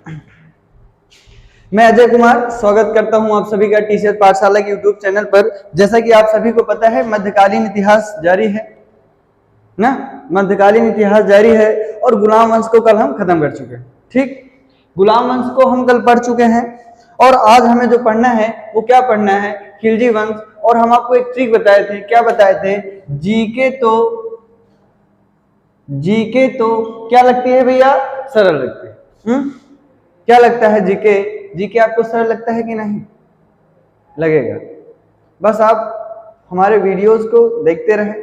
मैं अजय कुमार स्वागत करता हूं आप सभी का टीसीएस पाठशाला के यूट्यूब चैनल पर। जैसा कि आप सभी को पता है मध्यकालीन इतिहास जारी है ना, मध्यकालीन इतिहास जारी है और गुलाम वंश को कल हम खत्म कर चुके हैं। ठीक, गुलाम वंश को हम कल पढ़ चुके हैं और आज हमें जो पढ़ना है वो क्या पढ़ना है, खिलजी वंश। और हम आपको एक ट्रिक बताए थे, क्या बताए थे, जीके तो क्या लगती है भैया, सरल लगती है। क्या लगता है, जीके आपको सरल लगता है कि नहीं लगेगा? बस आप हमारे वीडियोस को देखते रहें,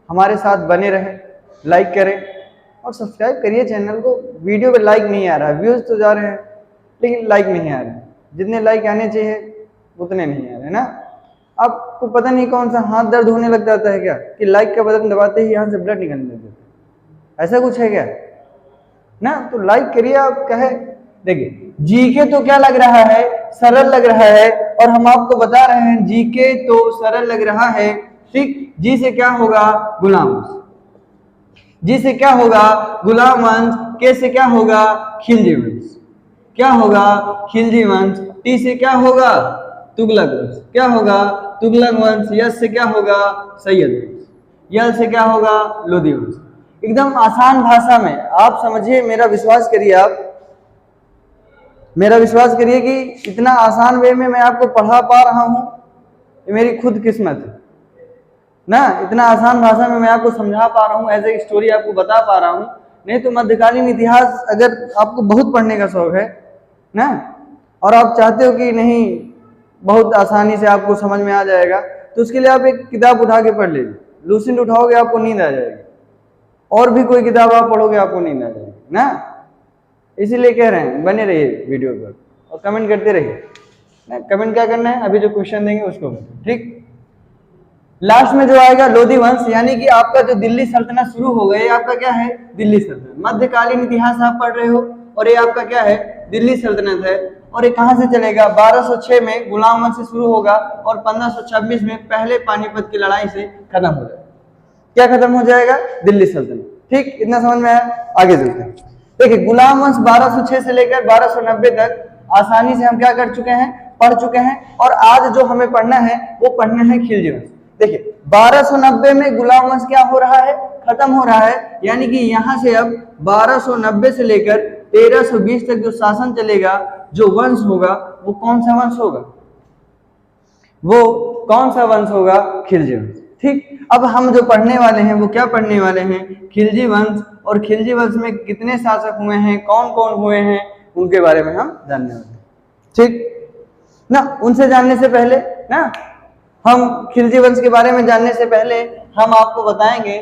हमारे साथ बने रहें, लाइक करें और सब्सक्राइब करिए चैनल को। वीडियो पे लाइक नहीं आ रहा है, व्यूज तो जा रहे हैं लेकिन लाइक नहीं आ रहे हैं। जितने लाइक आने चाहिए उतने नहीं आ रहे ना। आपको पता नहीं कौन सा हाथ दर्द होने लग जाता है क्या कि लाइक का बटन दबाते ही यहाँ से ब्लड निकलने लग जाता है, ऐसा कुछ है क्या ना? तो लाइक करिए आप। कहे देखिए, जीके तो क्या लग रहा है, सरल लग रहा है और हम आपको बता रहे हैं जीके तो सरल लग रहा है। ठीक, जी से क्या होगा, गुलाम वंश। जी से क्या होगा, गुलाम वंश। के से क्या होगा, खिलजी वंश। क्या होगा, खिलजी वंश। टी से क्या होगा, तुगलक वंश। क्या होगा, तुगलक वंश। यस से क्या होगा, सैयद वंश। यल से क्या होगा, लोधी वंश। एकदम आसान भाषा में आप समझिए, मेरा विश्वास करिए, आप मेरा विश्वास करिए कि इतना आसान वे में मैं आपको पढ़ा पा रहा हूं, ये मेरी खुद किस्मत है ना। इतना आसान भाषा में मैं आपको समझा पा रहा हूं, एज ए स्टोरी आपको बता पा रहा हूं। नहीं तो मध्यकालीन इतिहास अगर आपको बहुत पढ़ने का शौक है ना और आप चाहते हो कि नहीं बहुत आसानी से आपको समझ में आ जाएगा, तो उसके लिए आप एक किताब उठा के पढ़ लीजिए। लूसेंट उठाओगे आपको नींद आ जाएगी, और भी कोई किताब आप पढ़ोगे आपको नींद आ जाएगी ना। इसीलिए कह रहे हैं बने रहिए वीडियो पर और कमेंट करते रहिए ना। कमेंट क्या करना है, अभी जो क्वेश्चन देंगे उसको। ठीक, लास्ट में जो आएगा लोधी वंश, यानी कि आपका जो दिल्ली सल्तनत शुरू हो गई, आपका क्या है, दिल्ली सल्तनत। मध्यकालीन इतिहास आप पढ़ रहे हो और ये आपका क्या है, दिल्ली सल्तनत है। और ये कहां से चलेगा, 1206 में गुलाम वंश से शुरू होगा और 1526 में पहले पानीपत की लड़ाई से खत्म हो जाएगा। क्या खत्म हो जाएगा, दिल्ली सल्तनत। ठीक, इतना समझ में आया, आगे चलते हैं। देखिए, गुलाम वंश 1206 से लेकर 1290 तक आसानी से हम क्या कर चुके हैं, पढ़ चुके हैं। और आज जो हमें पढ़ना है वो पढ़ना है खिलजी वंश। देखिए, 1290 में गुलाम वंश क्या हो रहा है, खत्म हो रहा है। यानी कि यहां से अब 1290 से लेकर 1320 तक जो शासन चलेगा, जो वंश होगा, वो कौन सा वंश होगा, वो कौन सा वंश होगा, खिलजी वंश। ठीक, अब हम जो पढ़ने वाले हैं वो क्या पढ़ने वाले हैं, खिलजी वंश। और खिलजी वंश में कितने शासक हुए हैं, कौन कौन हुए हैं, उनके बारे में हम जानने वाले हैं। ठीक ना, उनसे जानने से पहले ना, हम खिलजी वंश के बारे में जानने से पहले हम आपको बताएंगे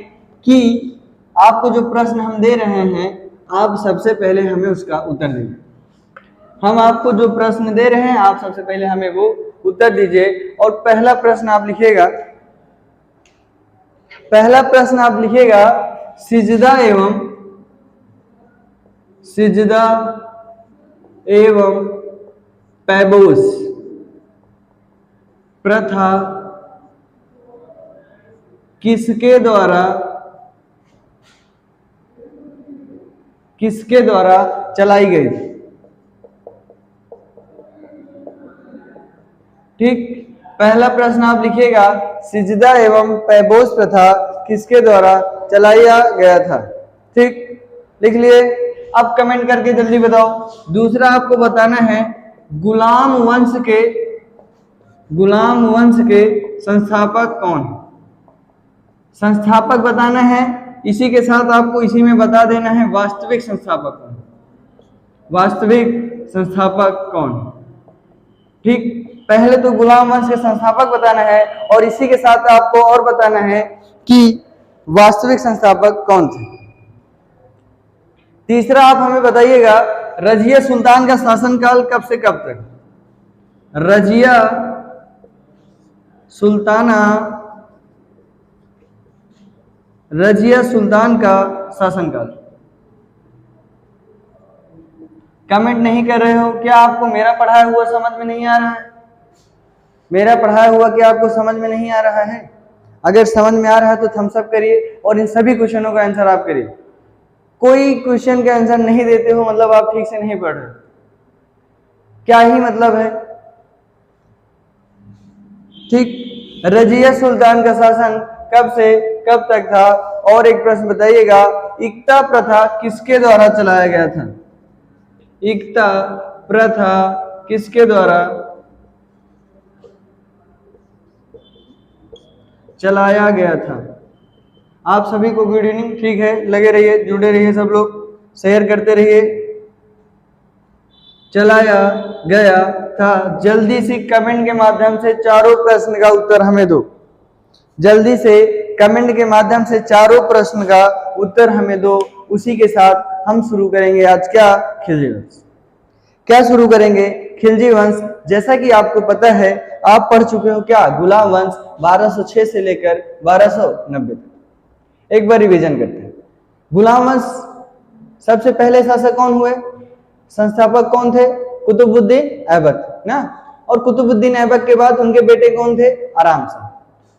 कि आपको जो प्रश्न हम दे रहे हैं, आप सबसे पहले हमें उसका उत्तर दीजिए। हम आपको जो प्रश्न दे रहे हैं, आप सबसे पहले हमें वो उत्तर दीजिए। और पहला प्रश्न आप लिखिएगा, सिजदा एवं पैबोस प्रथा किसके द्वारा चलाई गई थी। ठीक, पहला प्रश्न आप लिखिएगा, सिजदा एवं पैबोस प्रथा किसके द्वारा चलाया गया था। ठीक, लिख लिए। अब कमेंट करके जल्दी बताओ। दूसरा आपको बताना है गुलाम वंश के संस्थापक कौन, संस्थापक बताना है। इसी के साथ आपको इसी में बता देना है वास्तविक संस्थापक कौन, वास्तविक संस्थापक कौन। ठीक, पहले तो गुलाम वंश के संस्थापक बताना है और इसी के साथ आपको और बताना है कि वास्तविक संस्थापक कौन थे। तीसरा आप हमें बताइएगा रजिया सुल्तान का शासनकाल कब से कब तक, रजिया सुल्तान का शासनकाल। कमेंट नहीं कर रहे हो, क्या आपको मेरा पढ़ाया हुआ समझ में नहीं आ रहा है, मेरा पढ़ाया हुआ क्या आपको समझ में नहीं आ रहा है? अगर समझ में आ रहा है तो थम्स अप करिए और इन सभी क्वेश्चनों का आंसर आप करिए। कोई क्वेश्चन का आंसर नहीं देते हो मतलब आप ठीक से नहीं पढ़ रहे, क्या ही मतलब है। ठीक, रजिया सुल्तान का शासन कब से कब तक था। और एक प्रश्न बताइएगा, इक्ता प्रथा किसके द्वारा चलाया गया था। इक्ता प्रथा किसके द्वारा चलाया गया था। आप सभी को गुड इवनिंग। ठीक है, लगे रहिए, जुड़े रहिए, सब लोग शेयर करते रहिए। चलाया गया था, जल्दी से कमेंट के माध्यम से चारों प्रश्न का उत्तर हमें दो। जल्दी से कमेंट के माध्यम से चारों प्रश्न का उत्तर हमें दो। उसी के साथ हम शुरू करेंगे आज क्या, खिलजी वंश। क्या शुरू करेंगे, खिलजी वंश। जैसा कि आपको पता है, आप पढ़ चुके हो क्या, गुलाम वंश 1206 से लेकर 1290 तक। एक बार रिवीजन करते हैं। गुलाम वंश सबसे पहले शासक कौन हुए, संस्थापक कौन थे, कुतुबुद्दीन ऐबक ना। और कुतुबुद्दीन ऐबक के बाद उनके बेटे कौन थे, आराम शाह।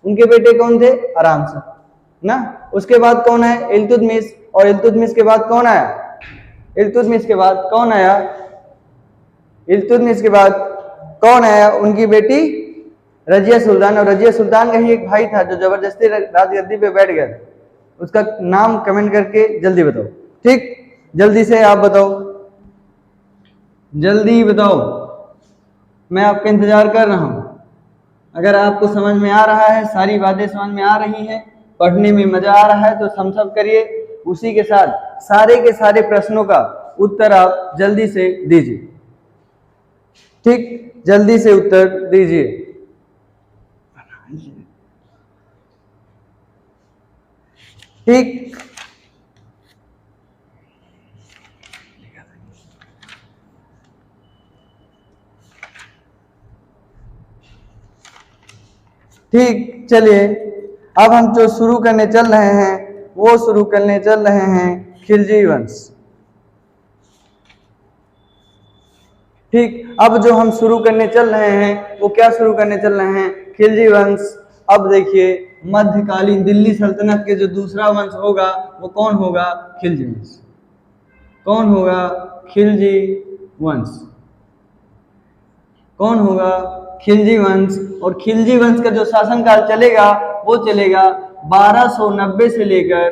उनके बेटे कौन थे, आराम शाह ना। उसके बाद कौन है, इल्तुतमिश। और इल्तुतमिश के बाद कौन आया, इल्तुतमिश के बाद कौन आया, इल्तुतमिश के बाद कौन आया, उनकी बेटी रजिया सुल्तान। और रजिया सुल्तान का ही एक भाई था जो जबरदस्ती राजगद्दी पे बैठ गया। उसका नाम कमेंट करके जल्दी बताओ। ठीक, जल्दी से आप बताओ, जल्दी बताओ, मैं आपका इंतजार कर रहा हूं। अगर आपको समझ में आ रहा है, सारी बातें समझ में आ रही हैं, पढ़ने में मजा आ रहा है तो थम्स अप करिए। उसी के साथ सारे के सारे प्रश्नों का उत्तर आप जल्दी से दीजिए। ठीक, जल्दी से उत्तर दीजिए। ठीक, ठीक, चलिए अब हम जो शुरू करने चल रहे हैं वो शुरू करने चल रहे हैं खिलजी वंश। ठीक, अब जो हम शुरू करने चल रहे हैं वो क्या शुरू करने चल रहे हैं, खिलजी वंश। अब देखिए, मध्यकालीन दिल्ली सल्तनत के जो दूसरा वंश होगा वो कौन होगा, खिलजी वंश। कौन होगा, खिलजी वंश। कौन होगा, खिलजी वंश। और खिलजी वंश का जो शासनकाल चलेगा वो चलेगा 1290 से लेकर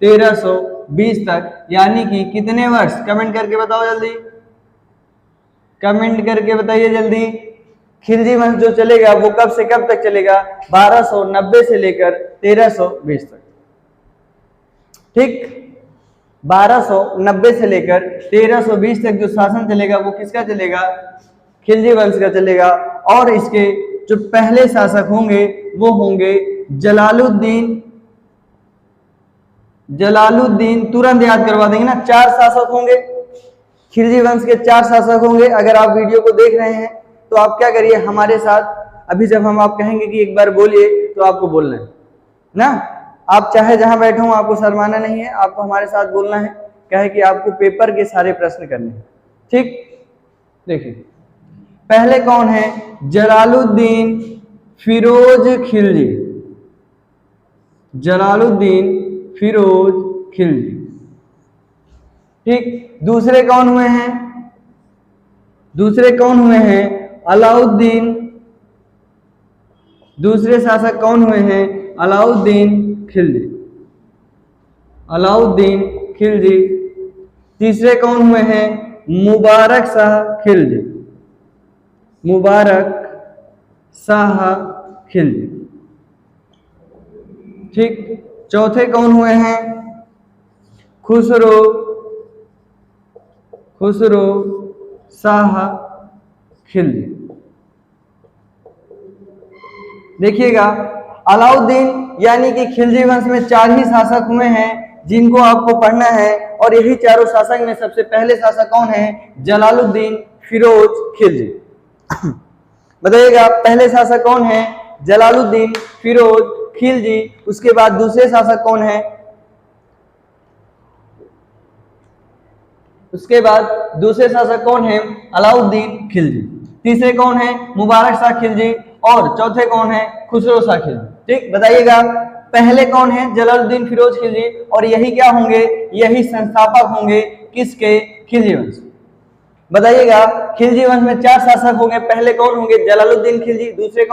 1320 तक। यानी कि कितने वर्ष, कमेंट करके बताओ जल्दी, कमेंट करके बताइए जल्दी। खिलजी वंश जो चलेगा वो कब से कब तक चलेगा, 1290 से लेकर 1320 तक। ठीक, 1290 से लेकर 1320 तक जो शासन चलेगा वो किसका चलेगा, खिलजी वंश का चलेगा। और इसके जो पहले शासक होंगे वो होंगे जलालुद्दीन। जलालुद्दीन तुरंत याद करवा देंगे ना, 4 शासक होंगे खिलजी वंश के, 4 शासक होंगे। अगर आप वीडियो को देख रहे हैं तो आप क्या करिए हमारे साथ, अभी जब हम आप कहेंगे कि एक बार बोलिए तो आपको बोलना है ना। आप चाहे जहां बैठे हो, आपको शर्माना नहीं है, आपको हमारे साथ बोलना है। क्या है कि आपको पेपर के सारे प्रश्न करने हैं। ठीक, देखिए पहले कौन है, जलालुद्दीन फिरोज खिलजी। जलालुद्दीन फिरोज खिलजी। ठीक, दूसरे कौन हुए हैं, दूसरे कौन हुए हैं, अलाउद्दीन। दूसरे शासक कौन हुए हैं, अलाउद्दीन खिलजी। अलाउद्दीन खिलजी। तीसरे कौन हुए हैं, मुबारक शाह खिलजी। मुबारक शाह खिलजी। ठीक, चौथे कौन हुए हैं, खुसरो शाह खिलजी। देखिएगा, अलाउद्दीन यानी कि खिलजी वंश में 4 ही शासक हुए हैं जिनको आपको पढ़ना है। और यही चारों शासक में सबसे पहले शासक कौन है, जलालुद्दीन फिरोज खिलजी। बताइएगा पहले शासक कौन है, जलालुद्दीन फिरोज खिलजी। उसके बाद दूसरे शासक कौन है, उसके बाद दूसरे शासक कौन है, अलाउद्दीन खिलजी। तीसरे कौन है, मुबारक शाह खिलजी। और चौथे कौन है, खुसरो शाह खिलजी। ठीक, बताइएगा पहले कौन है, जलालुद्दीन फिरोज खिलजी। और यही क्या होंगे, यही संस्थापक होंगे किसके, खिलजी वंश। बताइएगा, खिलजी वंश में 4 शासक होंगे, पहले कौन होंगे? जलालुद्दीन खिलजी। दूसरे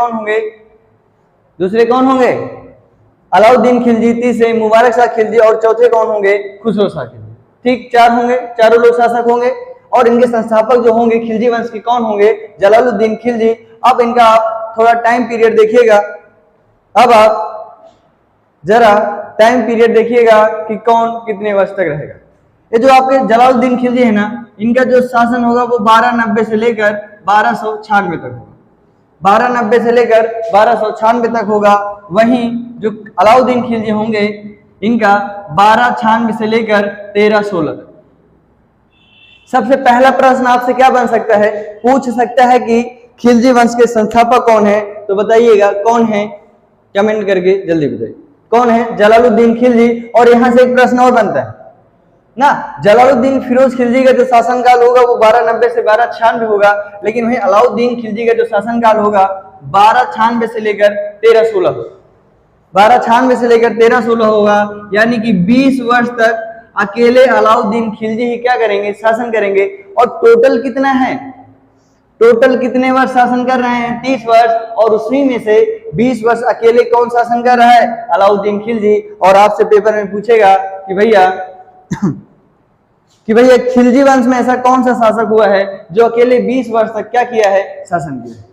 कौन होंगे? अलाउद्दीन खिलजी। तीसरे मुबारक शाह खिलजी। और चौथे कौन होंगे? खुसरो शाह खिलजी। ठीक, 4 होंगे, चारों लोग शासक होंगे। और इनके संस्थापक जो होंगे खिलजी वंश के कौन होंगे? जलालुद्दीन खिलजी। अब इनका आप थोड़ा टाइम पीरियड देखिएगा। अब आप जरा टाइम पीरियड देखिएगा कि कौन कितने वर्ष तक रहेगा। ये जो आपके जलालुद्दीन खिलजी है ना, इनका जो शासन होगा वो 1290 से लेकर 1296 तक होगा। 1290 से लेकर 1296 तक होगा। वहीं जो अलाउद्दीन खिलजी होंगे इनका 1296 से लेकर 1316 तक। सबसे पहला प्रश्न आपसे क्या बन सकता है? पूछ सकता है कि खिलजी वंश के संस्थापक कौन है? तो बताइएगा कौन है, कमेंट करके जल्दी बताइए कौन है? जलालुद्दीन खिलजी। और यहां से एक प्रश्न और बनता है ना, जलालुद्दीन फिरोज खिलजी का जो शासनकाल होगा वो 1290 से 1296 होगा, लेकिन वहीं अलाउद्दीन खिलजी का जो शासनकाल होगा 1296 से लेकर 1316 होगा। 1296 से लेकर 1316 होगा, यानी कि 20 वर्ष तक अकेले अलाउद्दीन खिलजी ही क्या करेंगे? शासन करेंगे। और टोटल कितना है? टोटल कितने वर्ष शासन कर रहे हैं? 30 वर्ष। और उसी में से 20 वर्ष अकेले कौन शासन कर रहा है? अलाउद्दीन खिलजी। और आपसे पेपर में पूछेगा कि भैया खिलजी वंश में ऐसा कौन सा शासक हुआ है जो अकेले 20 वर्ष तक क्या किया है? शासन किया।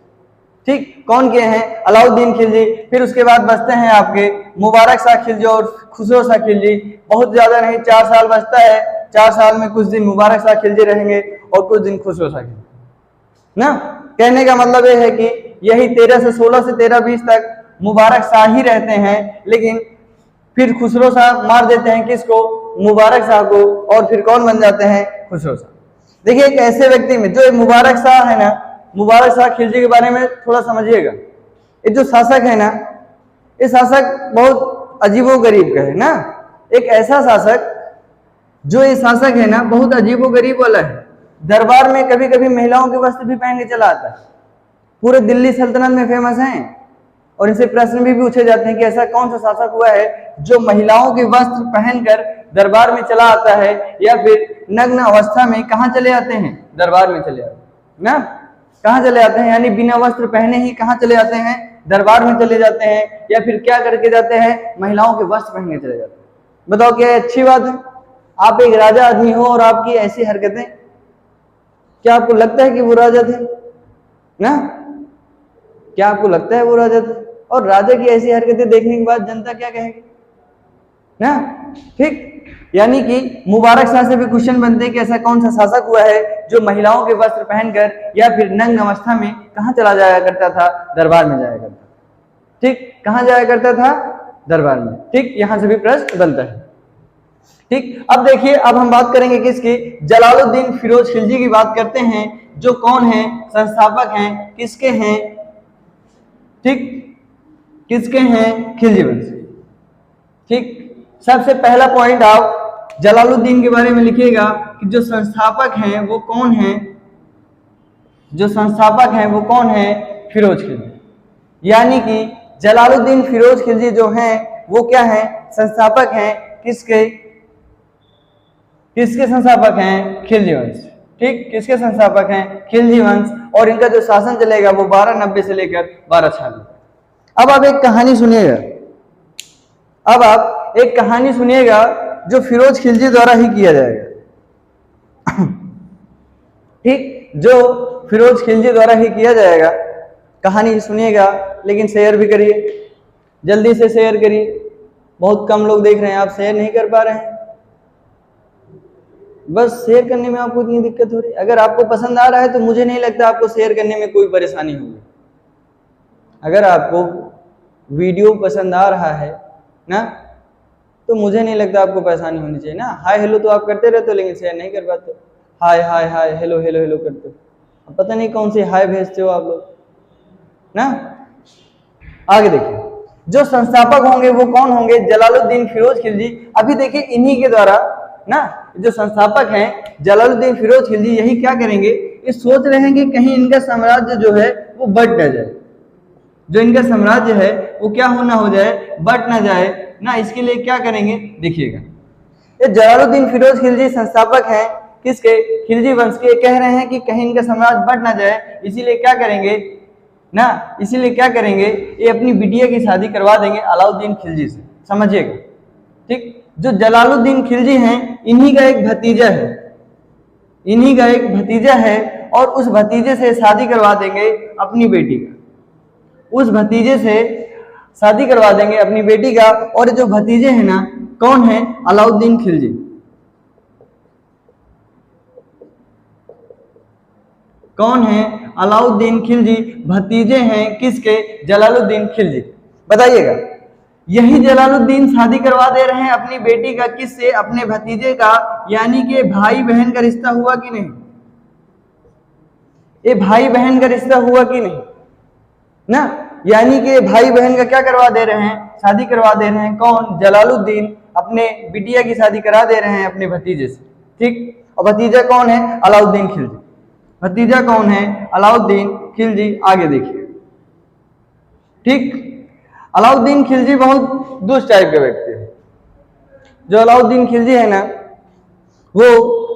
ठीक, कौन किए हैं? अलाउद्दीन खिलजी। फिर उसके बाद बचते हैं आपके मुबारक शाह खिलजी और खुसरो शाह खिलजी। बहुत ज्यादा नहीं, 4 साल बचता है। 4 साल में कुछ दिन मुबारक शाह खिलजी रहेंगे और कुछ दिन खुसरो शाह खिलजी ना। कहने का मतलब यह है कि यही 13 से 16 से 13-20 तक मुबारक शाह ही रहते हैं, लेकिन फिर खुसरो शाह मार देते हैं किसको? मुबारक शाह को। और फिर कौन बन जाते हैं? खुसरो शाह। देखिए, एक ऐसे व्यक्ति में जो मुबारक शाह है ना, मुबारक शाह खिलजी के बारे में थोड़ा समझिएगा। ये जो शासक है ना, ये शासक बहुत अजीबोगरीब का है ना। एक ऐसा शासक जो ये शासक है ना, बहुत अजीबोगरीब वाला है। दरबार में कभी कभी महिलाओं के वस्त्र भी पहन के चला आता है। पूरे दिल्ली सल्तनत में फेमस हैं। और इनसे प्रश्न भी पूछे जाते हैं कि ऐसा कौन सा शासक हुआ है जो महिलाओं के वस्त्र पहनकर दरबार में चला आता है, या फिर नग्न अवस्था में कहाँ चले आते हैं? दरबार में चले आते हैं ना। कहाँ चले आते हैं? यानी बिना वस्त्र पहने ही कहाँ चले आते हैं? दरबार में चले जाते हैं। या फिर क्या करके जाते हैं? महिलाओं के वस्त्र पहन के चले जाते हैं। बताओ क्या अच्छी बात है? आप एक राजा आदमी हो और आपकी ऐसी हरकतें, क्या आपको लगता है कि वो राजा थे ना? क्या आपको लगता है वो राजा थे? और राजा की ऐसी हरकतें देखने के बाद जनता क्या कहेगी ना? ठीक, यानी कि मुबारक शाह से भी क्वेश्चन बनते हैं कि ऐसा कौन सा शासक हुआ है जो महिलाओं के वस्त्र पहनकर या फिर नग्न अवस्था में कहां चला जाया करता था? दरबार में जाया करता। ठीक, कहां जाया करता था? दरबार में। ठीक, यहां से भी प्रश्न बनता है। ठीक, अब देखिए, अब हम बात करेंगे किसकी? जलालुद्दीन फिरोज खिलजी की बात करते हैं, जो कौन है? संस्थापक हैं। किसके हैं? ठीक, किसके हैं? खिलजी वंश। ठीक, सबसे पहला पॉइंट आप जलालुद्दीन के बारे में लिखिएगा कि जो संस्थापक हैं वो कौन है? जो संस्थापक हैं वो कौन है? फिरोज खिलजी। यानी कि जलालुद्दीन फिरोज खिलजी जो हैं वो क्या हैं? संस्थापक हैं। किसके? किसके संस्थापक हैं? खिलजी वंश। ठीक, किसके संस्थापक हैं? खिलजी वंश। और इनका जो शासन चलेगा वो 1290 से लेकर 1296। अब आप एक कहानी सुनिएगा। अब आप एक कहानी सुनिएगा जो फिरोज खिलजी द्वारा ही किया जाएगा। ठीक, जो फिरोज खिलजी द्वारा ही किया जाएगा। कहानी सुनिएगा, लेकिन शेयर भी करिए, जल्दी से शेयर करिए। बहुत कम लोग देख रहे हैं, आप शेयर नहीं कर पा रहे हैं। बस शेयर करने में आपको इतनी दिक्कत हो रही है। अगर आपको पसंद आ रहा है तो मुझे नहीं लगता आपको शेयर करने में कोई परेशानी होगी। अगर आपको वीडियो पसंद आ रहा है ना, तो मुझे नहीं लगता आपको परेशानी होनी चाहिए ना। हाय हेलो तो आप करते रहते हो, लेकिन शेयर नहीं कर पाते। हाय हाय हाय हेलो हेलो हेलो करते हो, अब पता नहीं कौन सी हाय भेजते हो आप लोग ना। आगे देखिए, जो संस्थापक होंगे वो कौन होंगे? जलालुद्दीन फिरोज खिलजी। अभी देखिए, इन्हीं के द्वारा ना, जो संस्थापक हैं जलालुद्दीन फिरोज खिलजी, यही क्या करेंगे? ये सोच रहे हैं कि कहीं इनका साम्राज्य जो है वो बट न जाए। जो इनका साम्राज्य है वो क्या होना हो जाए? बट न जाए ना। इसके लिए क्या करेंगे? देखिएगा, ये जलालुद्दीन फिरोज खिलजी संस्थापक हैं। किसके, खिलजी वंश के। कह रहे हैं कि कहीं इनका साम्राज्य बढ़ ना जाए, इसीलिए क्या करेंगे ना, इसीलिए क्या करेंगे, ये अपनी बिटिया की शादी करवा देंगे अलाउद्दीन खिलजी से, समझिएगा। ठीक, जो जलालुद्दीन खिलजी हैं इन्हीं का एक भतीजा है, इन्हीं का एक भतीजा है, और उस भतीजे से शादी करवा देंगे अपनी बेटी का, उस भतीजे से शादी करवा देंगे अपनी बेटी का। और जो भतीजे हैं ना, कौन है, अलाउद्दीन खिलजी। कौन है, अलाउद्दीन खिलजी, भतीजे हैं किसके, जलालुद्दीन खिलजी। बताइएगा, यही जलालुद्दीन शादी करवा दे रहे हैं अपनी बेटी का, किससे, अपने भतीजे का, यानी कि भाई बहन का रिश्ता हुआ कि नहीं, ये भाई बहन का रिश्ता हुआ कि नहीं ना, यानी कि भाई बहन का क्या करवा दे रहे हैं, शादी करवा दे रहे हैं। कौन, जलालुद्दीन अपने बिटिया की शादी करा दे रहे हैं अपने भतीजे से। ठीक, और भतीजा कौन है, अलाउद्दीन खिलजी। भतीजा कौन है, अलाउद्दीन खिलजी। आगे देखिए, ठीक, अलाउद्दीन खिलजी बहुत दुष्ट टाइप के व्यक्ति है। जो अलाउद्दीन खिलजी है ना, वो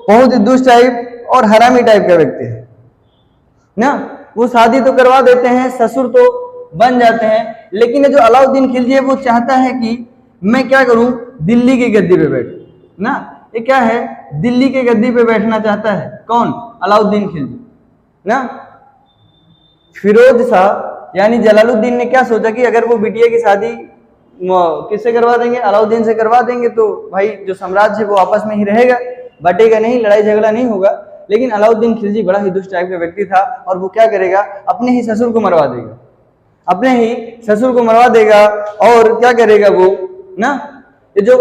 बहुत ही दुष्ट टाइप और हरामी टाइप का व्यक्ति है ना। वो शादी तो करवा देते हैं, ससुर तो बन जाते हैं, लेकिन ये जो अलाउद्दीन खिलजी है वो चाहता है कि मैं क्या करूं, दिल्ली की गद्दी पे बैठूं ना। ये क्या है, दिल्ली की गद्दी पे बैठना चाहता है। कौन, अलाउद्दीन खिलजी ना। फिरोज शाह यानी जलालुद्दीन ने क्या सोचा कि अगर वो बिटिया की शादी किससे करवा देंगे, अलाउद्दीन से करवा देंगे, तो भाई जो साम्राज्य है वो आपस में ही रहेगा, बटेगा नहीं, लड़ाई झगड़ा नहीं होगा। लेकिन अलाउद्दीन खिलजी बड़ा ही दुष्ट टाइप का व्यक्ति था, और वो क्या करेगा, अपने ही ससुर को मरवा देगा, अपने ही ससुर को मरवा देगा। और क्या करेगा वो ना, ये जो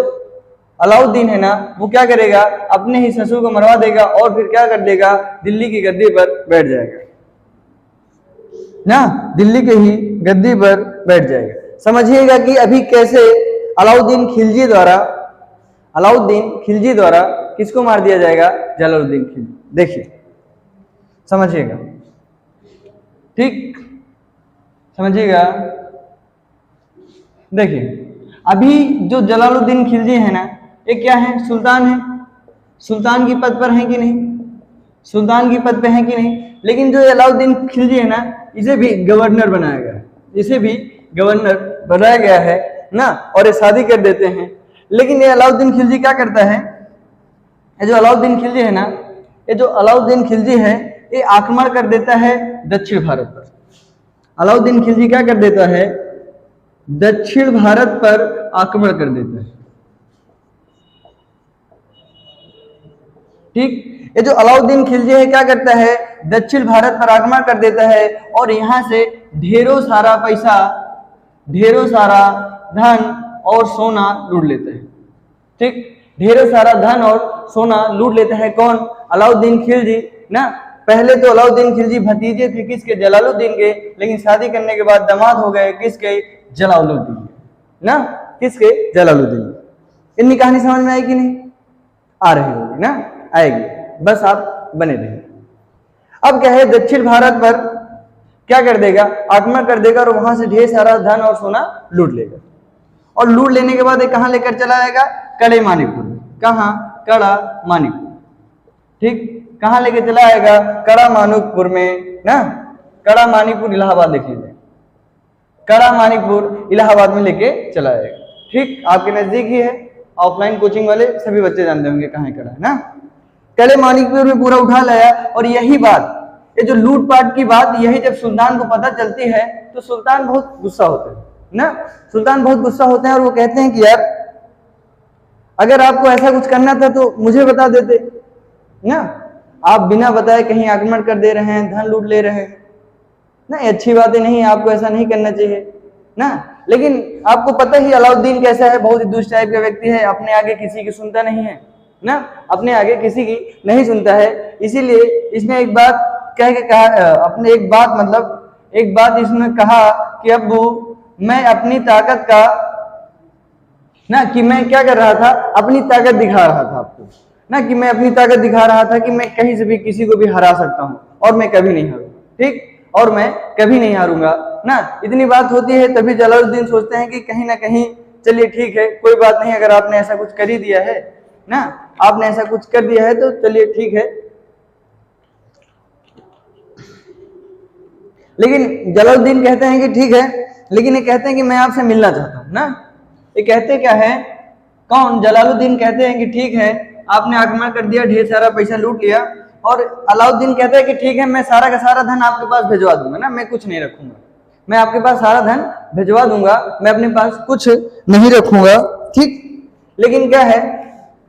अलाउद्दीन है ना, वो क्या करेगा, अपने ही ससुर को मरवा देगा, और फिर क्या कर देगा, दिल्ली की गद्दी पर बैठ जाएगा ना, दिल्ली के ही गद्दी पर बैठ जाएगा। समझिएगा कि अभी कैसे अलाउद्दीन खिलजी द्वारा किसको मार दिया जाएगा, जलालुद्दीन खिलजी। देखिए, समझिएगा, ठीक, समझिएगा। देखिए, अभी जो जलालुद्दीन खिलजी है ना, ये क्या है, सुल्तान है, सुल्तान की पद पर है कि नहीं, सुल्तान की पद पे है कि नहीं। लेकिन जो अलाउद्दीन खिलजी है ना, इसे भी गवर्नर बनाया गया है, इसे भी गवर्नर बनाया गया है ना, और ये शादी कर देते हैं। लेकिन ये अलाउद्दीन खिलजी क्या करता है, ये जो अलाउद्दीन खिलजी है ना, ये जो अलाउद्दीन खिलजी है, ये आक्रमण कर देता है दक्षिण भारत पर। अलाउद्दीन खिलजी क्या कर देता है, दक्षिण भारत पर आक्रमण कर देता है। ठीक, ये जो अलाउद्दीन खिलजी है क्या करता है, दक्षिण भारत पर आक्रमण कर देता है, और यहाँ से ढेरों सारा पैसा, ढेरों सारा धन और सोना लूट लेता है। ठीक, ढेरों सारा धन और सोना लूट लेता है। कौन, अलाउद्दीन खिलजी ना। पहले तो अलाउद्दीन खिलजी भतीजे थे किसके, जलालुद्दीन के, लेकिन शादी करने के बाद दामाद हो गए किसके, जलालुद्दीन ना, किसके, जलालुद्दीन। इतनी कहानी समझ में आई कि नहीं, आ रही होगी ना, आएगी, बस आप बने रहिए। अब क्या है, दक्षिण भारत पर क्या कर देगा, आक्रमण कर देगा, और वहां से ढेर सारा धन और सोना लूट लेगा। और लूट लेने के बाद ये कहां लेकर चला आएगा, कड़े मानिकपुर। कहां, कड़ा मानिकपुर। ठीक, कहां लेके चला आएगा, कड़ा मानिकपुर में ना। कड़ा मानिकपुर इलाहाबाद लिख लीजिए, कड़ा मानिकपुर इलाहाबाद में लेके चला आएगा। ठीक, आपके नजदीक ही है, ऑफलाइन कोचिंग वाले सभी बच्चे जानते होंगे कहां कड़ा है ना। कड़े मानिकपुर में पूरा उठा लाया, और यही बात, ये जो लूटपाट की बात, यही जब सुल्तान को पता चलती है तो सुल्तान बहुत गुस्सा होते हैं ना। सुल्तान बहुत गुस्सा होते हैं, और वो कहते हैं कि यार अगर आपको ऐसा कुछ करना था तो मुझे बता देते ना, आप बिना बताए कहीं आक्रमण कर दे रहे हैं, धन लूट ले रहे हैं ना, ये अच्छी बातें नहीं, आपको ऐसा नहीं करना चाहिए ना। लेकिन आपको पता ही अलाउद्दीन कैसा है, बहुत ही दुष्ट टाइप का व्यक्ति है, अपने आगे किसी की सुनता नहीं है ना, अपने आगे किसी की नहीं सुनता है। इसीलिए इसने एक बात कह के कहा, अपने एक बात इसने कहा कि अब्बू मैं अपनी ताकत का ना, कि मैं क्या कर रहा था, अपनी ताकत दिखा रहा था आपको ना, कि मैं अपनी ताकत दिखा रहा था कि मैं कहीं से भी किसी को भी हरा सकता हूँ, और मैं कभी नहीं हारूंगा। ठीक, और मैं कभी नहीं हारूंगा ना। इतनी बात होती है, तभी जलालुद्दीन सोचते हैं कि कहीं ना कहीं चलिए ठीक है, कोई बात नहीं, अगर आपने ऐसा कुछ कर ही दिया है ना, आपने ऐसा कुछ कर दिया है तो चलिए ठीक है। लेकिन जलालुद्दीन कहते हैं कि ठीक है, लेकिन ये कहते हैं कि मैं आपसे मिलना चाहता हूं ना। ये कहते क्या है, कौन? जलालुद्दीन कहते हैं कि ठीक है, आपने आक्रमण कर दिया, ढेर सारा पैसा लूट लिया, और अलाउद्दीन कहता है कि ठीक है, मैं सारा का सारा धन आपके पास भिजवा दूंगा ना, मैं कुछ नहीं रखूंगा, मैं आपके पास सारा धन भिजवा दूंगा, मैं अपने पास कुछ नहीं रखूंगा, ठीक। लेकिन क्या है,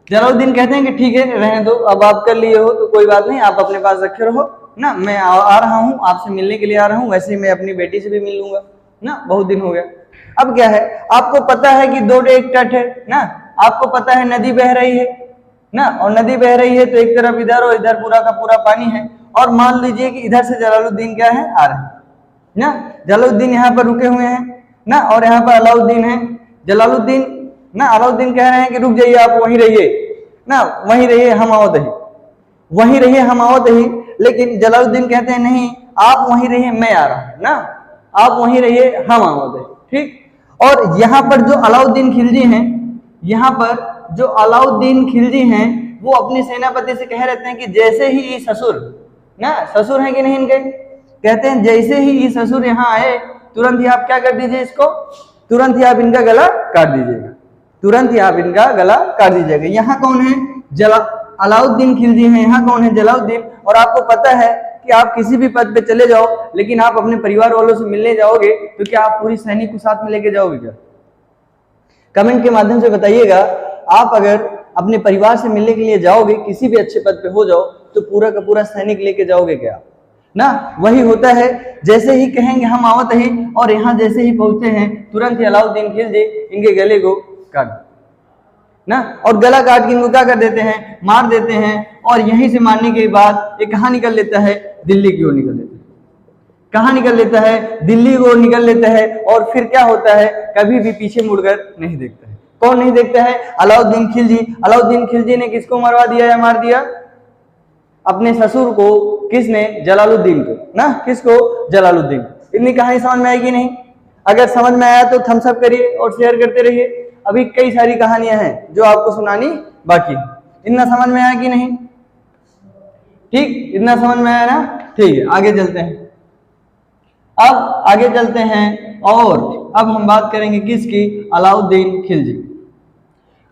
जलालुद्दीन कहते हैं कि ठीक है, रहने दो, अब आप कर लिए हो तो कोई बात नहीं, आप अपने पास रखे रहो ना, मैं आ रहा हूँ, आपसे मिलने के लिए आ रहा हूँ, वैसे ही मैं अपनी बेटी से भी मिल लूंगा ना, बहुत दिन हो गया। अब क्या है, आपको पता है कि दो एक तट है ना, आपको पता है नदी बह रही है ना, और नदी बह रही है तो एक तरफ इधर और इधर पूरा का पूरा पानी है, और मान लीजिए कि इधर से जलालुद्दीन क्या है, आ रहे हैं ना, जलालुद्दीन यहाँ पर रुके हुए हैं ना, और यहाँ पर अलाउद्दीन है। जलालुद्दीन ना, अलाउद्दीन कह रहे हैं कि रुक जाइए, आप वहीं रहिए ना, वहीं रहिए, हम आवत ही, वहीं रहिए, हम आवत ही। लेकिन जलालुद्दीन कहते हैं नहीं, आप वहीं रहिए, मैं आ रहा हूं ना, आप वहीं रहिए, हम आवत है, ठीक। और यहाँ पर जो अलाउद्दीन खिलजी हैं, यहाँ पर जो अलाउद्दीन खिलजी हैं, वो अपने सेनापति से कह रहते हैं कि जैसे ही ये ससुर ना, ससुर है कि नहीं इनके, कहते हैं जैसे ही ये ससुर यहाँ आए, तुरंत ही आप क्या कर दीजिए इसको, तुरंत ही आप इनका गला काट दीजिएगा, तुरंत ही आप इनका गला काट दीजिएगा। यहाँ कौन है, अलाउद्दीन खिलजी हैं, यहाँ कौन है, जलालुद्दीन। और आपको पता है कि आप किसी भी पद पे चले जाओ, लेकिन आप अपने परिवार वालों से मिलने जाओगे तो क्या आप पूरी सैनिक को साथ में लेके जाओगे क्या? कमेंट के माध्यम से बताइएगा, आप अगर अपने परिवार से मिलने के लिए जाओगे, किसी भी अच्छे पद पे हो जाओ, तो पूरा का पूरा सैनिक लेके जाओगे क्या ना? वही होता है, जैसे ही कहेंगे हम आवत ही, और यहाँ जैसे ही पहुंचते हैं, तुरंत ही अलाउद्दीन खिलजी इनके गले को काट ना, और गला काट के इनको क्या कर देते हैं, मार देते हैं। और यहीं से मारने के बाद ये कहाँ निकल लेता है, दिल्ली की ओर निकल लेता है। कहाँ निकल लेता है, दिल्ली की ओर निकल लेता है। और फिर क्या होता है, कभी भी पीछे मुड़कर नहीं देखता है। कौन नहीं देखता है, अलाउद्दीन खिलजी। अलाउद्दीन खिलजी ने किसको मरवा दिया या मार दिया, अपने ससुर को। किसने, जलालुद्दीन को ना, किसको, जलालुद्दीन। इतनी कहानी समझ में आएगी नहीं? अगर समझ में आया तो थम्स अप करिए और शेयर करते रहिए। अभी कई सारी कहानियां हैं जो आपको सुनानी बाकी है। इतना समझ में आया कि नहीं? ठीक, इतना समझ में आया ना? ठीक है, आगे चलते हैं। अब आगे चलते हैं, और अब हम बात करेंगे किसकी, अलाउद्दीन खिलजी।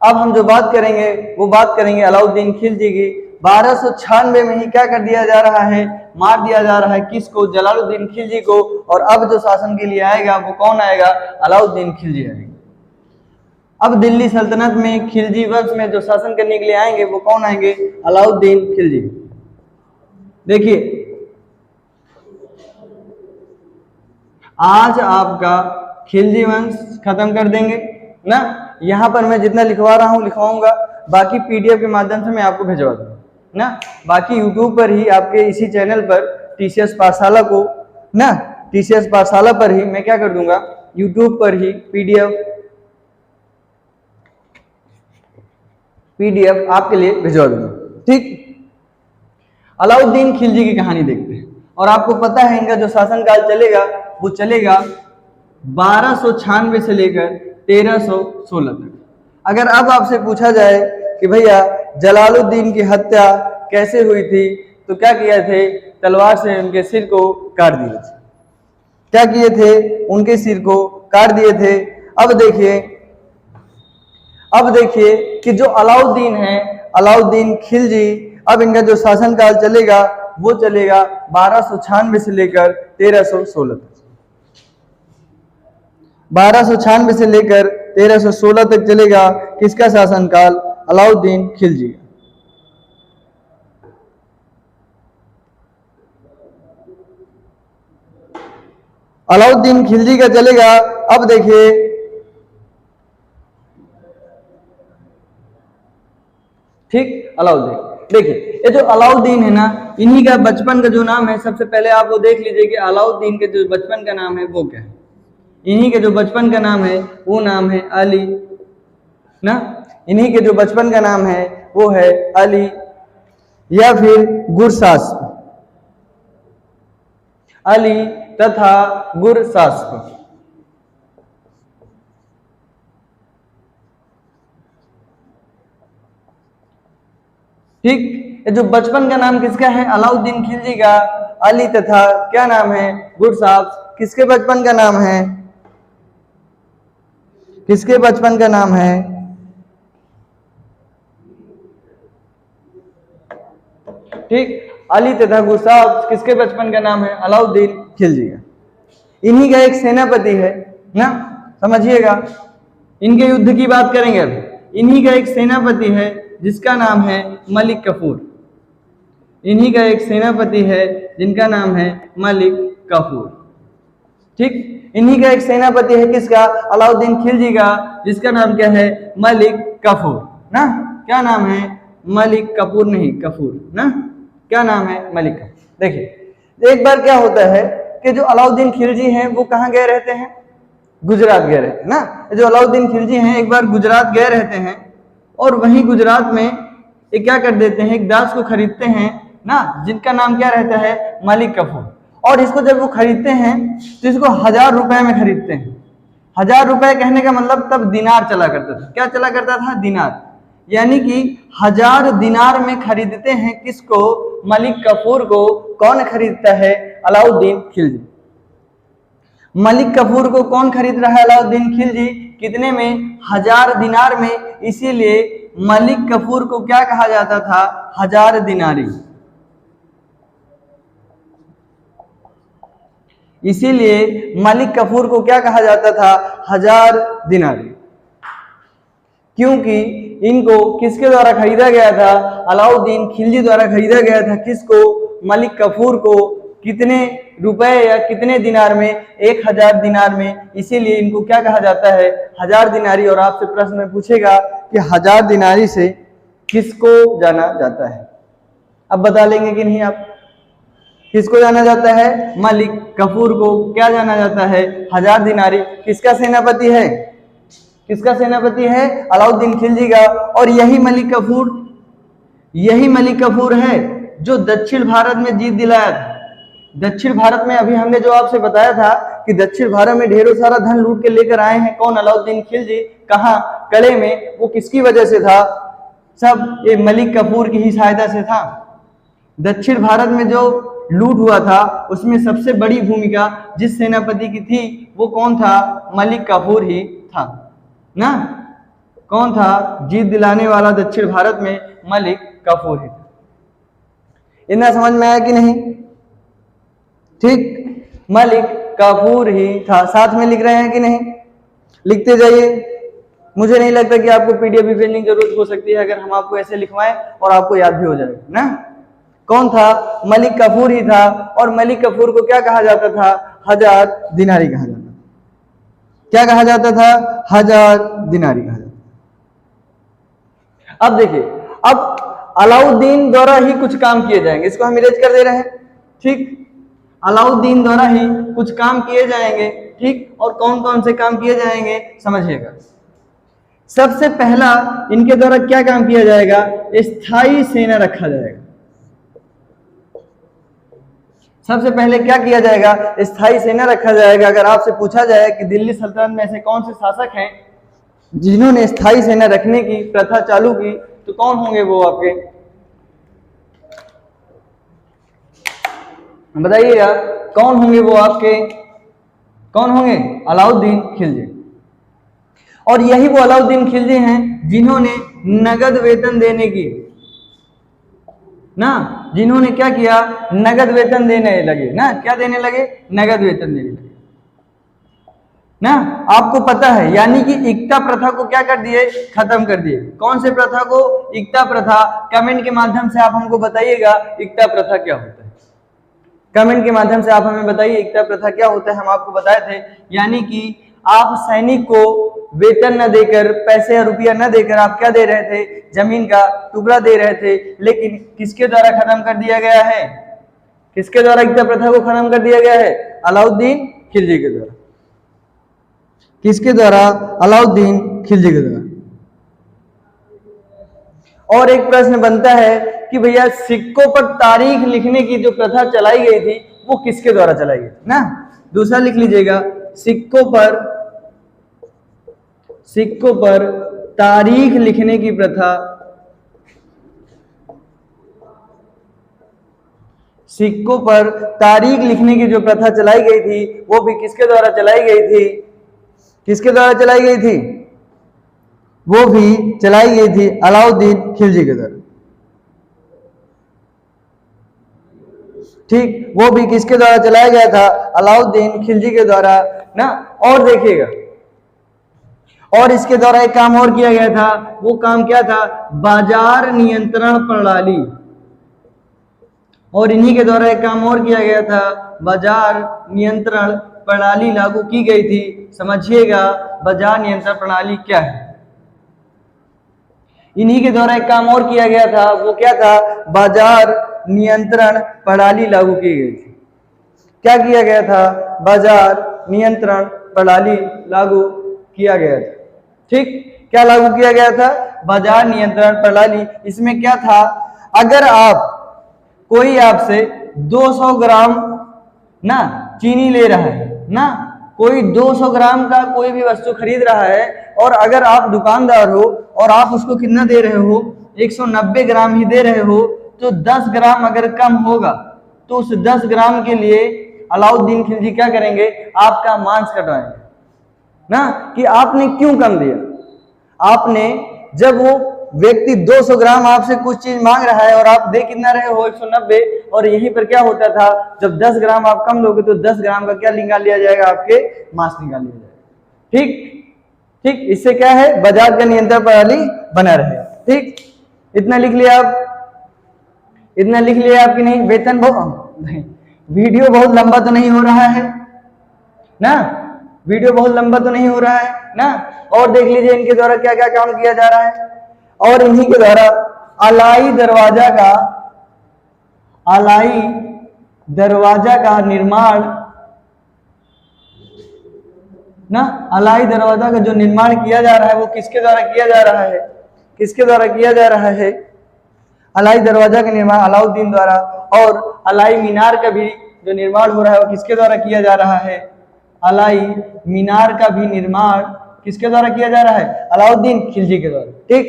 अब हम जो बात करेंगे वो बात करेंगे अलाउद्दीन खिलजी की। 1296 में ही क्या कर दिया जा रहा है, मार दिया जा रहा है किसको, जलालुद्दीन खिलजी को। और अब जो शासन के लिए आएगा वो कौन आएगा, अलाउद्दीन खिलजी आएगा। अब दिल्ली सल्तनत में खिलजी वंश में जो शासन करने के लिए आएंगे वो कौन आएंगे, अलाउद्दीन खिलजी। देखिए, आज आपका खिलजी वंश खत्म कर देंगे ना। यहाँ पर मैं जितना लिखवा रहा हूँ लिखवाऊंगा, बाकी पीडीएफ के माध्यम से मैं आपको भिजवा दूंगा ना। बाकी यूट्यूब पर ही आपके इसी चैनल पर टीसीएस पाठशाला को ना, टीसीएस पाठशाला पर ही मैं क्या कर दूंगा, यूट्यूब पर ही पीडीएफ आपके लिए भिजवा दूंगा, ठीक। अलाउद्दीन खिलजी की कहानी देखते हैं। और आपको पता है इनका जो शासनकाल चलेगा वो चलेगा 1296 से लेकर 1316 तक। अगर अब आपसे पूछा जाए कि भैया जलालुद्दीन की हत्या कैसे हुई थी, तो क्या किए थे, तलवार से उनके सिर को काट दिए थे। क्या किए थे, उनके सिर को काट दिए थे। अब देखिए कि जो अलाउद्दीन है, अलाउद्दीन खिलजी, अब इनका जो शासनकाल चलेगा वो चलेगा 1296 से लेकर 1316 तक। 1296 से लेकर 1316 तक चलेगा किसका शासनकाल, अलाउद्दीन खिलजी। अलाउद्दीन खिलजी का चलेगा। अब देखिए, ठीक, अलाउद्दीन। देखिए, ये जो अलाउद्दीन है ना, इन्हीं का बचपन का जो नाम है, सबसे पहले आप वो देख लीजिए कि अलाउद्दीन के जो बचपन का नाम है वो क्या है। इन्हीं के जो बचपन का नाम है वो नाम है अली ना। इन्हीं के जो बचपन का नाम है वो है अली या फिर गुरशास्प, अली तथा गुरशास्प। ठीक, ये जो बचपन का नाम किसका है? अलाउद्दीन खिलजी का। अली तथा क्या नाम है? गुड साहब। किसके बचपन का नाम है? किसके बचपन का नाम है? ठीक, अली तथा गुस्ताफ किसके बचपन का नाम है? अलाउद्दीन खिलजी का। इन्हीं का एक सेनापति है ना, समझिएगा। इनके युद्ध की बात करेंगे अभी। इन्हीं का एक सेनापति है जिसका नाम है मलिक कफूर। इन्हीं का एक सेनापति है जिनका नाम है मलिक कफूर। ठीक, इन्हीं का एक सेनापति है किसका? अलाउद्दीन खिलजी का, जिसका नाम क्या है? मलिक कफूर ना। क्या नाम है? मलिक कपूर नहीं, कफूर ना। क्या नाम है? मलिक कफूर। देखिए, एक बार क्या होता है कि जो अलाउद्दीन खिलजी हैं वो कहाँ गए रहते हैं? गुजरात गए रहते हैं ना। जो अलाउद्दीन खिलजी हैं एक बार गुजरात गए रहते हैं, और वहीं गुजरात में ये क्या कर देते हैं? एक दास को खरीदते हैं ना, जिनका नाम क्या रहता है? मलिक कफूर। और इसको जब वो खरीदते हैं तो इसको 1000 रुपए में खरीदते हैं। 1000 रुपए कहने का मतलब तब दिनार चला करता था। क्या चला करता था? दिनार। यानी कि 1000 दिनार में खरीदते हैं किसको? मलिक कफूर को। कौन खरीदता है? अलाउद्दीन खिलजी। मलिक कफूर को कौन खरीद रहा है? अलाउद्दीन खिलजी। कितने में? 1000 दिनार में। इसीलिए मलिक कफूर को क्या कहा जाता था? 1000 दिनारी। इसीलिए मलिक कफूर को क्या कहा जाता था? 1000 दिनारी। क्योंकि इनको किसके द्वारा खरीदा गया था? अलाउद्दीन खिलजी द्वारा खरीदा गया था। किसको? मलिक कफूर को। कितने रुपए या कितने दिनार में? 1000 दिनार में। इसीलिए इनको क्या कहा जाता है? 1000 दिनारी। और आपसे प्रश्न में पूछेगा कि 1000 दिनारी से किसको जाना जाता है? अब बता लेंगे कि नहीं आप? किसको जाना जाता है? मलिक कफूर को क्या जाना जाता है? 1000 दिनारी। किसका सेनापति है? किसका सेनापति है? अलाउद्दीन खिलजी का। और यही मलिक कफूर है जो दक्षिण भारत में जीत दिलाया था। दक्षिण भारत में अभी हमने जो आपसे बताया था कि दक्षिण भारत में ढेरों सारा धन लूट के लेकर आए हैं। कौन? अलाउद्दीन खिलजी। कहां? कले में। वो किसकी वजह से था? सब ये मलिक कफूर की ही सहायता से था। दक्षिण भारत में जो लूट हुआ था उसमें सबसे बड़ी भूमिका जिस सेनापति की थी वो कौन था? मलिक कफूर ही था ना। कौन था? जीत दिलाने वाला दक्षिण भारत में मलिक कफूर ही था। इतना समझ में आया कि नहीं? ठीक, मलिक कफूर ही था। साथ में लिख रहे हैं कि नहीं? लिखते जाइए। मुझे नहीं लगता कि आपको पीडीएफ भी भेजने की जरूरत हो सकती है अगर हम आपको ऐसे लिखवाएं और आपको याद भी हो जाएगा ना। कौन था? मलिक कफूर ही था। और मलिक कफूर को क्या कहा जाता था? 1000 दिनारी कहा जाता था। क्या कहा जाता था? 1000 दिनारी कहा जाता था। अब देखिए, अब अलाउद्दीन द्वारा ही कुछ काम किए जाएंगे। इसको हम इरेज कर दे रहे हैं। ठीक, अलाउद्दीन द्वारा ही कुछ काम किए जाएंगे। ठीक, और कौन कौन से काम किए जाएंगे समझिएगा। सबसे पहला इनके द्वारा क्या काम किया जाएगा? स्थायी सेना रखा जाएगा। सबसे पहले क्या किया जाएगा? स्थायी सेना रखा जाएगा। अगर आपसे पूछा जाए कि दिल्ली सल्तनत में ऐसे कौन से शासक हैं जिन्होंने स्थायी सेना रखने की प्रथा चालू की, तो कौन होंगे वो आपके? बताइएगा, कौन होंगे वो आपके? कौन होंगे? अलाउद्दीन खिलजी। और यही वो अलाउद्दीन खिलजी हैं जिन्होंने नगद वेतन देने की ना, जिन्होंने क्या किया? नगद वेतन देने लगे ना। क्या देने लगे? नगद वेतन देने लगे ना। आपको पता है, यानी कि इक्ता प्रथा को क्या कर दिए? खत्म कर दिए। कौन से प्रथा को? इक्ता प्रथा। कमेंट के माध्यम से आप हमको बताइएगा इक्ता प्रथा क्या होता है। कमेंट के माध्यम से आप हमें बताइए इक्ता प्रथा क्या होता है। हम आपको बताए थे, यानी कि आप सैनिक को वेतन न देकर, पैसे या रुपया न देकर आप क्या दे रहे थे? जमीन का टुकड़ा दे रहे थे। लेकिन किसके द्वारा खत्म कर दिया गया है? किसके द्वारा इक्ता प्रथा को खत्म कर दिया गया है? अलाउद्दीन खिलजी के द्वारा। किसके द्वारा? अलाउद्दीन खिलजी के द्वारा। और एक प्रश्न बनता है कि भैया सिक्कों पर तारीख लिखने की जो प्रथा चलाई गई थी वो किसके द्वारा चलाई गई ना। दूसरा लिख लीजिएगा, सिक्कों पर तारीख लिखने की प्रथा सिक्कों पर तारीख लिखने की जो प्रथा चलाई गई थी वो भी किसके द्वारा चलाई गई थी? किसके द्वारा चलाई गई थी? वो भी चलाई गई थी अलाउद्दीन खिलजी के द्वारा। ठीक, वो भी किसके द्वारा चलाया गया था? अलाउद्दीन खिलजी के द्वारा ना। और देखिएगा, और इसके द्वारा एक काम और किया गया था। वो काम क्या था? बाजार नियंत्रण प्रणाली। और इन्हीं के द्वारा एक काम और किया गया था, बाजार नियंत्रण प्रणाली लागू की गई थी। समझिएगा बाजार नियंत्रण प्रणाली क्या है। इन्हीं के द्वारा एक काम और किया गया था, वो क्या था? बाजार नियंत्रण प्रणाली लागू की गई थी। क्या किया गया था? बाजार नियंत्रण प्रणाली लागू किया गया था। ठीक, क्या लागू किया गया था? बाजार नियंत्रण प्रणाली। इसमें क्या था? अगर आप कोई आपसे 200 ग्राम ना चीनी ले रहा है ना, कोई 200 ग्राम का कोई भी वस्तु खरीद रहा है, और अगर आप दुकानदार हो और आप उसको कितना दे रहे हो? 190 ग्राम ही दे रहे हो, तो 10 ग्राम अगर कम होगा तो उस 10 ग्राम के लिए अलाउद्दीन खिलजी क्या करेंगे? आपका मांस कटवाएंगे ना, कि आपने क्यों कम दिया। आपने, जब वो व्यक्ति 200 ग्राम आपसे कुछ चीज मांग रहा है और आप दे कितना रहे हो? 190, और यहीं पर क्या होता था? जब 10 ग्राम आप कम दोगे तो 10 ग्राम का क्या निकाल लिया जाएगा? आपके मांस निकाल लिया जाएगा। ठीक ठीक, इससे क्या है? बाजार का नियंत्रण प्रणाली बना रहे। ठीक, इतना लिख लिया आप? इतना लिख लिया आपकी? नहीं, वेतन वीडियो बहुत लंबा तो नहीं हो रहा है ना? वीडियो बहुत लंबा तो नहीं हो रहा है ना? और देख लीजिए इनके द्वारा क्या क्या काम किया जा रहा है। और इन्हीं के द्वारा अलाई दरवाजा का निर्माण ना, अलाई दरवाजा का जो निर्माण किया जा रहा है वो किसके द्वारा किया जा रहा है? किसके द्वारा किया जा रहा है? अलाई दरवाजा का निर्माण अलाउद्दीन द्वारा। और अलाई मीनार का भी जो निर्माण हो रहा है वो किसके द्वारा किया जा रहा है? अलाई मीनार का भी निर्माण किसके द्वारा किया जा रहा है? अलाउद्दीन खिलजी के द्वारा। ठीक,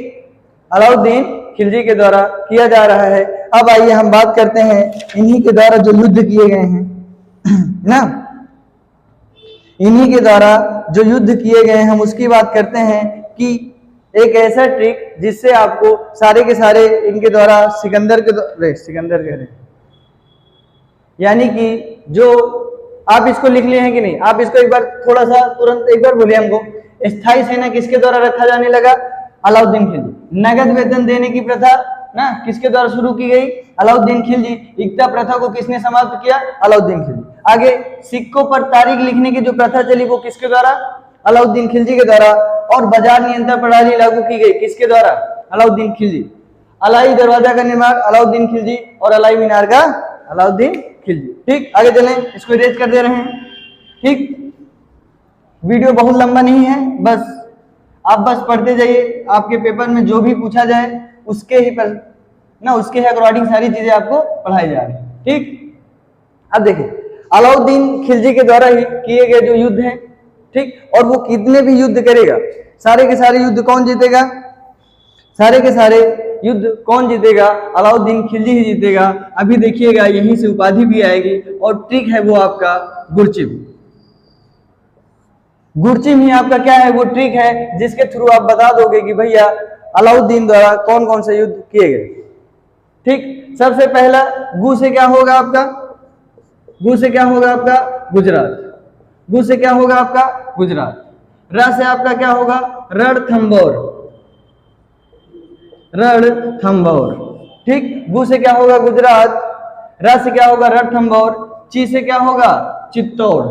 अलाउद्दीन खिलजी के द्वारा किया जा रहा है। अब आइए हम बात करते हैं इन्हीं के द्वारा जो युद्ध किए गए हैं ना, इन्हीं के द्वारा जो युद्ध किए गए हैं हम उसकी बात करते हैं कि एक ऐसा ट्रिक जिससे आपको सारे के सारे इनके द्वारा सिकंदर कह रहे यानी कि जो आप इसको लिख लिए हैं कि नहीं? आप इसको एक बार थोड़ा सा तुरंत एक बार बोलिए हमको। स्थायी सेना किसके द्वारा रखा जाने लगा? अलाउद्दीन खिलजी। नगद वेतन देने की प्रथा ना किसके द्वारा शुरू की गई? अलाउद्दीन खिलजी। एकता प्रथा को किसने समाप्त किया? अलाउद्दीन खिलजी। आगे सिक्कों पर तारीख लिखने की जो प्रथा चली वो किसके द्वारा? अलाउद्दीन खिलजी के द्वारा। और बाजार नियंत्रण प्रणाली लागू की गई किसके द्वारा? अलाउद्दीन खिलजी। अलाई दरवाजा का निर्माण अलाउद्दीन खिलजी, और अलाई मीनार का अलाउद्दीन खिलजी। ठीक, आगे चलें, इसको इरेज कर दे रहे हैं। ठीक, वीडियो बहुत लंबा नहीं है, बस आप बस पढ़ते जाइए। आपके पेपर में जो भी पूछा जाए उसके ही पर ना, उसके ही अकॉर्डिंग सारी चीजें आपको पढ़ाई जा रही है। ठीक, अब देखिए अलाउद्दीन खिलजी के द्वारा ही किए गए जो युद्ध हैं, ठीक, और वो कितने भी युद्ध करेगा, सारे के सारे युद्ध कौन जीतेगा? सारे के सारे युद्ध कौन जीतेगा? अलाउद्दीन खिलजी ही जीतेगा। अभी देखिएगा यहीं से उपाधि भी आएगी, और ट्रिक है वो आपका गुरचिम। गुरचिम ही आपका क्या है? वो ट्रिक है जिसके थ्रू आप बता दोगे कि भैया अलाउद्दीन द्वारा कौन कौन से युद्ध किए गए। ठीक, सबसे पहला गु से क्या होगा आपका? गु से क्या होगा आपका? गुजरात। गु से क्या होगा आपका? गुजरात। र से आपका क्या होगा? रणथंभौर। रणथंभौर। ठीक, गु से क्या होगा? गुजरात। र से क्या होगा? रणथंभौर। ची से क्या होगा? चित्तौड़।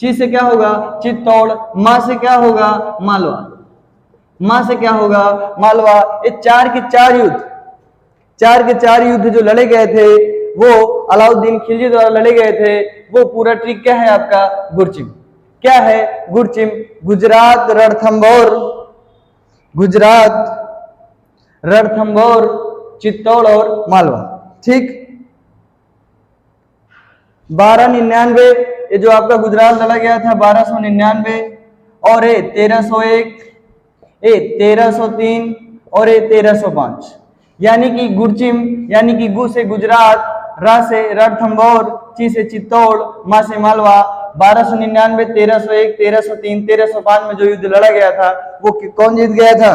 ची से क्या होगा? चित्तौड़। मां से क्या होगा? मालवा। मां से क्या होगा? मालवा। ये चार के चार युद्ध जो लड़े गए थे वो अलाउद्दीन खिलजी द्वारा लड़े गए थे। वो पूरा ट्रिक क्या है आपका? गुरचिम। क्या है? गुरचिम। गुजरात, रणथंभौर, चित्तौड़ और मालवा। ठीक, 1299 ये जो आपका गुजरात लड़ा गया था 1299, और 1301, 1303 और 1305। यानी कि गुरचिम यानी कि गु से गुजरात, र से रणथंभौर, ची से चित्तौड़, मा से मालवा। 1299, 1301, 1303, 1305 में जो युद्ध लड़ा गया था वो कौन जीत गया था?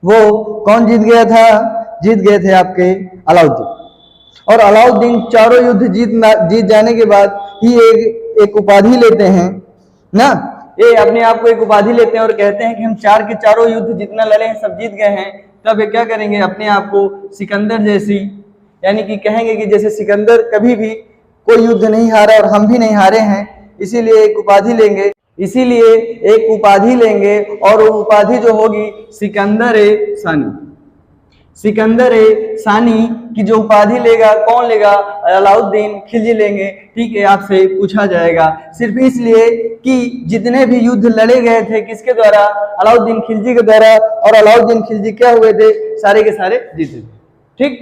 वो कौन जीत गया था? जीत गए थे आपके अलाउद्दीन। और अलाउद्दीन चारों युद्ध जीत जाने के बाद ही एक उपाधि लेते हैं ना, ये अपने आप को एक उपाधि लेते हैं और कहते हैं कि हम चार के चारों युद्ध जितना लड़े हैं सब जीत गए हैं। तब ये क्या करेंगे, अपने आप को सिकंदर जैसी, यानी कि कहेंगे कि जैसे सिकंदर कभी भी कोई युद्ध नहीं हारा और हम भी नहीं हारे हैं, इसीलिए एक उपाधि लेंगे, इसीलिए एक उपाधि लेंगे और वो उपाधि जो होगी सिकंदर ए सानी। सिकंदर ए सानी की जो उपाधि लेगा कौन लेगा? अलाउद्दीन खिलजी लेंगे। ठीक है, आपसे पूछा जाएगा सिर्फ इसलिए कि जितने भी युद्ध लड़े गए थे किसके द्वारा? अलाउद्दीन खिलजी के द्वारा। और अलाउद्दीन खिलजी क्या हुए थे? सारे के सारे जीते थे। ठीक,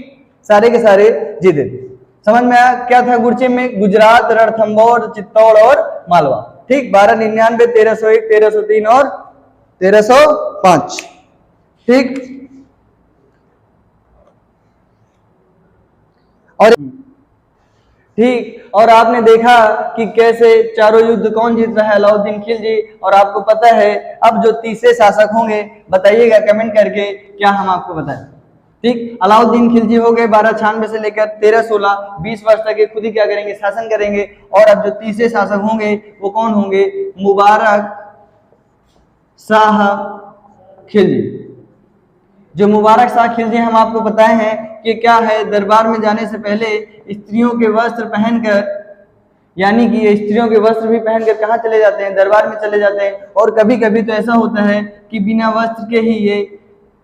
सारे के सारे जीते थे। समझ में आया क्या था गुरचेम में? गुजरात, रणथंभौर, चित्तौड़ और मालवा। ठीक, 1299, 1301, 1303 और 1305। ठीक, और ठीक, और आपने देखा कि कैसे चारों युद्ध कौन जीत रहा है? अलाउद्दीन खिलजी। और आपको पता है अब जो तीसरे शासक होंगे, बताइएगा कमेंट करके क्या हम आपको बताएं। ठीक, अलाउद्दीन खिलजी हो गए 1296 से लेकर 1316, 20 वर्ष तक खुद ही क्या करेंगे? शासन करेंगे। और अब जो तीसरे शासक होंगे वो कौन होंगे? मुबारक शाह खिलजी। जो मुबारक शाह खिलजी हम आपको बताए हैं कि क्या है, दरबार में जाने से पहले स्त्रियों के वस्त्र पहनकर, यानी कि ये स्त्रियों के वस्त्र भी पहनकर कहाँ चले जाते हैं? दरबार में चले जाते हैं। और कभी कभी तो ऐसा होता है कि बिना वस्त्र के ही ये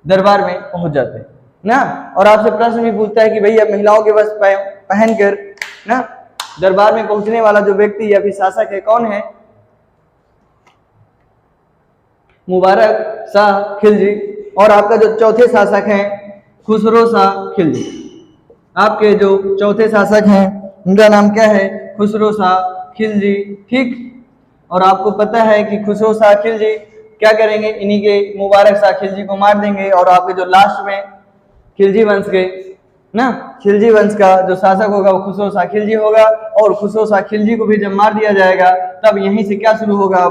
दरबार में पहुंच जाते हैं ना। और आपसे प्रश्न भी पूछता है कि भैया महिलाओं के वस्त्र पहनकर ना दरबार में पहुंचने वाला जो व्यक्ति या फिर शासक है कौन है? मुबारक शाह खिलजी। और आपका जो चौथे शासक हैं खुसरो शाह खिलजी। आपके जो चौथे शासक हैं उनका नाम क्या है? खुसरो शाह खिलजी। ठीक, और आपको पता है कि खुसरो शाह खिलजी क्या करेंगे? इन्हीं के मुबारक शाह खिलजी को मार देंगे। और आपके जो लास्ट में खिलजी वंश के ना, खिलजी वंश का जो शासक होगा वो खुसरो शाह खिलजी होगा। और खुसरो शाह खिलजी को भी जब मार दिया जाएगा तब यहीं से क्या शुरू होगा?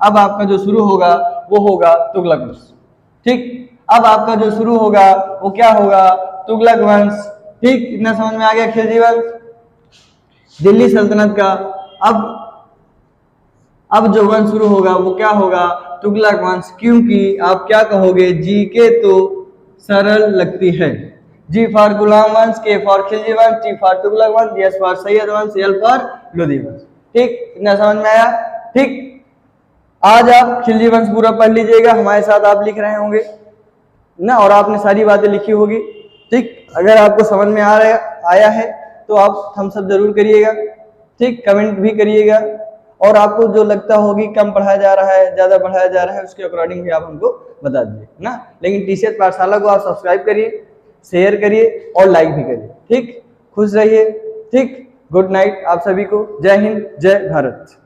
अब आपका जो शुरू होगा वो होगा तुगलक वंश। ठीक, अब आपका जो शुरू होगा वो क्या होगा? तुगलक वंश। ठीक, इतना समझ में आ गया? खिलजी वंश, दिल्ली सल्तनत का अब जो वंश शुरू होगा वो क्या होगा? तुगलक वंश। क्योंकि आप क्या कहोगे? जी के तो सरल लगती है। जी फॉर गुलाम वंश, के फॉर खिलजी वंश, टी फॉर तुगलक वंश, एस फॉर सैयद वंश, एल फॉर लोधी वंश। ठीक, इतना समझ में आया? ठीक, आज आप खिलजी वंश पूरा पढ़ लीजिएगा, हमारे साथ आप लिख रहे होंगे ना, और आपने सारी बातें लिखी होगी। ठीक, अगर आपको समझ में आया है तो आप थम्स अप जरूर करिएगा। ठीक, कमेंट भी करिएगा। और आपको जो लगता होगी कम पढ़ाया जा रहा है, ज्यादा पढ़ाया जा रहा है, उसके अकॉर्डिंग भी आप हमको बता दीजिए ना। लेकिन टीसीएस पाठशाला को आप सब्सक्राइब करिए, शेयर करिए और लाइक भी करिए। ठीक, खुश रहिए। ठीक, गुड नाइट आप सभी को। जय हिंद, जय भारत।